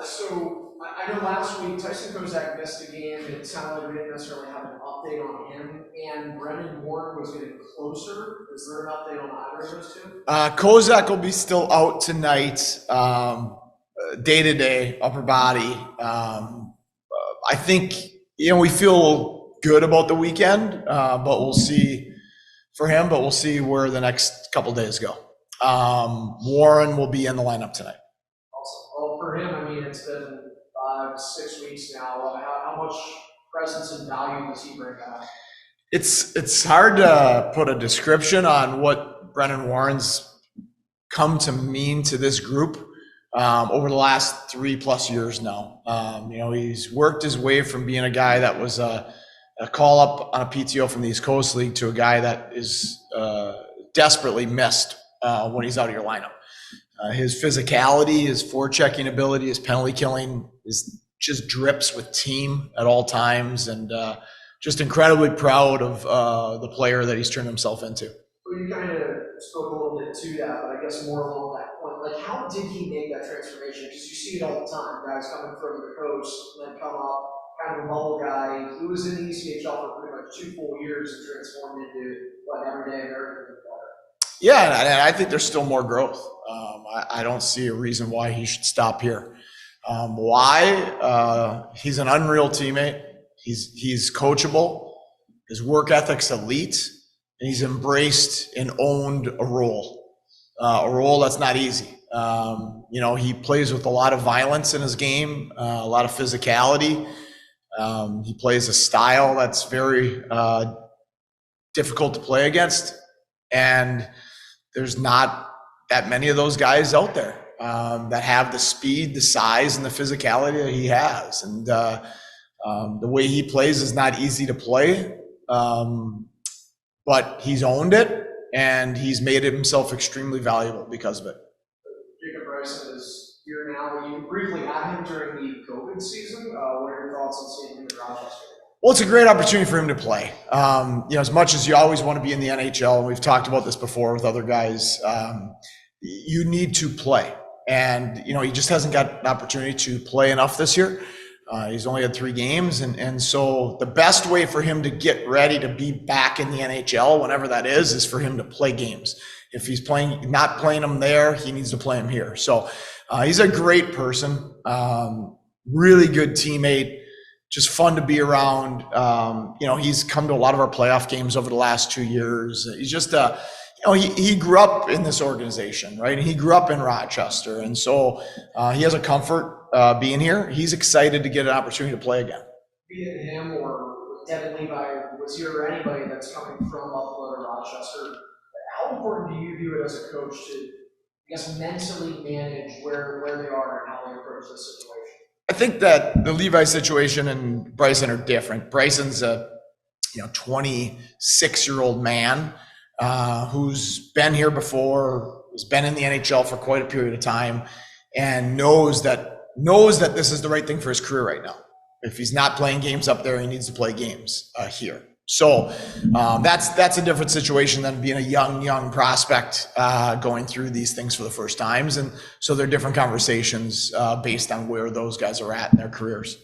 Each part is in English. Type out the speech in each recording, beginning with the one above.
So I know last week Tyson Kozak missed a game. It sounded like we didn't necessarily have an update on him, and Brendan Warren was getting closer. Is there an update on either of those two? Kozak will be still out tonight, day to day, upper body. I think we feel good about the weekend, but we'll see for him. But we'll see where the next couple days go. Warren will be in the lineup tonight. Awesome. Well, for him, I mean, it's been 5-6 weeks now. How much presence and value does he bring out? It's hard to put a description on what Brendan Warren's come to mean to this group over the last 3+ years now. He's worked his way from being a guy that was a call up on a PTO from the East Coast League to a guy that is desperately missed when he's out of your lineup. His physicality, his forechecking ability, his penalty killing is just drips with team at all times, and just incredibly proud of the player that he's turned himself into. Well, you kind of spoke a little bit to that, but I guess more along that point. Like, how did he make that transformation? Because you see it all the time, guys coming from the coast and then come up, kind of a bubble guy. He was in the ECHL for pretty much 2 full years and transformed into what everyday American player. Yeah, and I think there's still more growth. I don't see a reason why he should stop here. Why? He's an unreal teammate. He's coachable. His work ethic's elite, and he's embraced and owned a role that's not easy. He plays with a lot of violence in his game, a lot of physicality. He plays a style that's very difficult to play against, and there's not that many of those guys out there that have the speed, the size, and the physicality that he has. And the way he plays is not easy to play, but he's owned it, and he's made himself extremely valuable because of it. Jacob Bryson is here now. You briefly had him during the COVID season. What are your thoughts on seeing him in Rochester? Well, it's a great opportunity for him to play. As much as you always want to be in the NHL, and we've talked about this before with other guys, you need to play. And, he just hasn't got an opportunity to play enough this year. He's only had 3 games. And so the best way for him to get ready to be back in the NHL, whenever that is for him to play games. If he's not playing them there, he needs to play them here. So he's a great person, really good teammate, just fun to be around. He's come to a lot of our playoff games over the last 2 years. He's just he grew up in this organization, right? He grew up in Rochester. And so he has a comfort being here. He's excited to get an opportunity to play again. Be it him or Devin Levi, was here anybody that's coming from Buffalo to Rochester, how important do you view it as a coach to, mentally manage where they are and how they approach this situation? I think that the Levi situation and Bryson are different. Bryson's a 26-year-old man who's been here before, has been in the NHL for quite a period of time, and knows that this is the right thing for his career right now. If he's not playing games up there, he needs to play games here. So that's a different situation than being a young prospect going through these things for the first times. And so they're different conversations based on where those guys are at in their careers.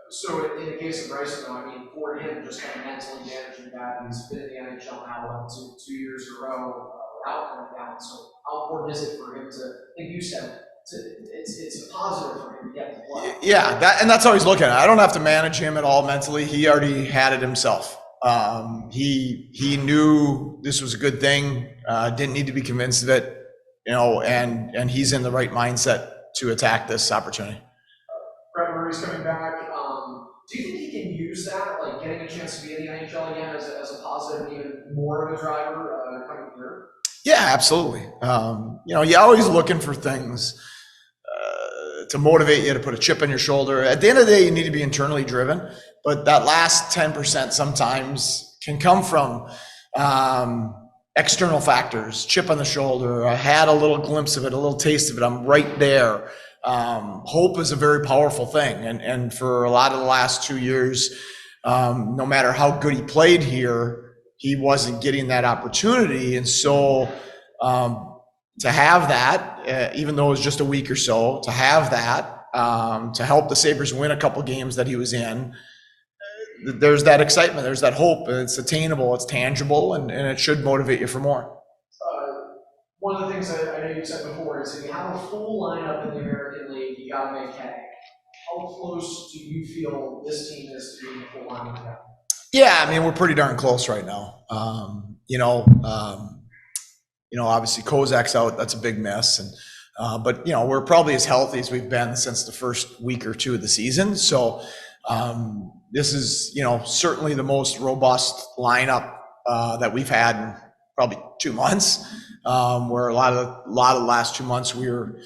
So in the case of Bryson, though, for him, just kind of mentally managing that, he's been in the NHL now 2 years in a row without coming down. So how important is it for him to, I think you said, it's a positive for him to get to play? Yeah, that's how he's looking at it. I don't have to manage him at all mentally. He already had it himself. He knew this was a good thing, didn't need to be convinced of it, and he's in the right mindset to attack this opportunity. Brett Murray's coming back. Do you think he can use that, like getting a chance to be in the NHL again as a positive, even more of a driver coming through? Yeah, absolutely. You're always looking for things to motivate you, to put a chip on your shoulder. At the end of the day, you need to be internally driven, but that last 10% sometimes can come from external factors. Chip on the shoulder, I had a little glimpse of it, a little taste of it, I'm right there. Hope is a very powerful thing, and for a lot of the last 2 years, no matter how good he played here, he wasn't getting that opportunity. And so to have that, even though it was just a week or so, to have that to help the Sabres win a couple games that he was in, there's that excitement, there's that hope, and it's attainable, it's tangible, and it should motivate you for more. One of the things I know you said before is if you have a full lineup in the American League, you got to make hay. How close do you feel this team is to being a full lineup now? Yeah, I mean, we're pretty darn close right now. Obviously Kozak's out, that's a big miss, but we're probably as healthy as we've been since the first week or two of the season. So this is certainly the most robust lineup that we've had in probably 2 months. Where a lot of the last 2 months we were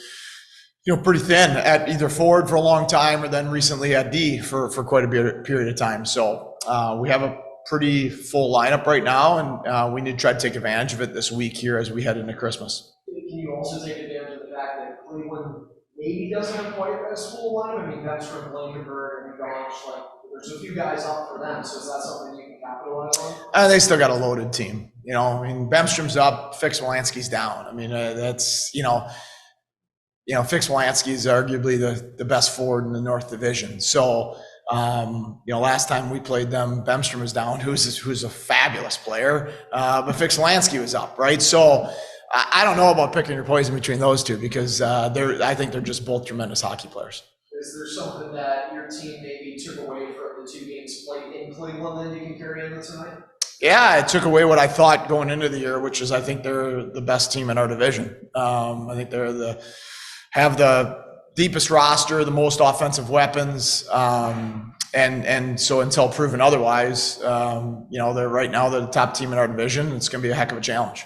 pretty thin at either forward for a long time or then recently at D for quite a period of time. So we have a pretty full lineup right now, and we need to try to take advantage of it this week here as we head into Christmas. Can you also take advantage of the fact that Cleveland maybe doesn't have quite as full lineup? I mean, that's from Blankenberg and Gauch, there's a few guys up for them, so is that something you can capitalize on? They still got a loaded team. Bemstrom's up, Fix-Wolansky's down. I mean, that's, Fix-Wolansky is arguably the best forward in the North Division. So, last time we played them, Bemstrom was down, who's a fabulous player, but Fix-Wolansky was up, right? So I don't know about picking your poison between those two because I think they're just both tremendous hockey players. Is there something that your team maybe took away from the 2 games played in Cleveland that you can carry into tonight? Yeah, it took away what I thought going into the year, which is I think they're the best team in our division. I think have the deepest roster, the most offensive weapons, and so until proven otherwise, they're the top team in our division. It's going to be a heck of a challenge.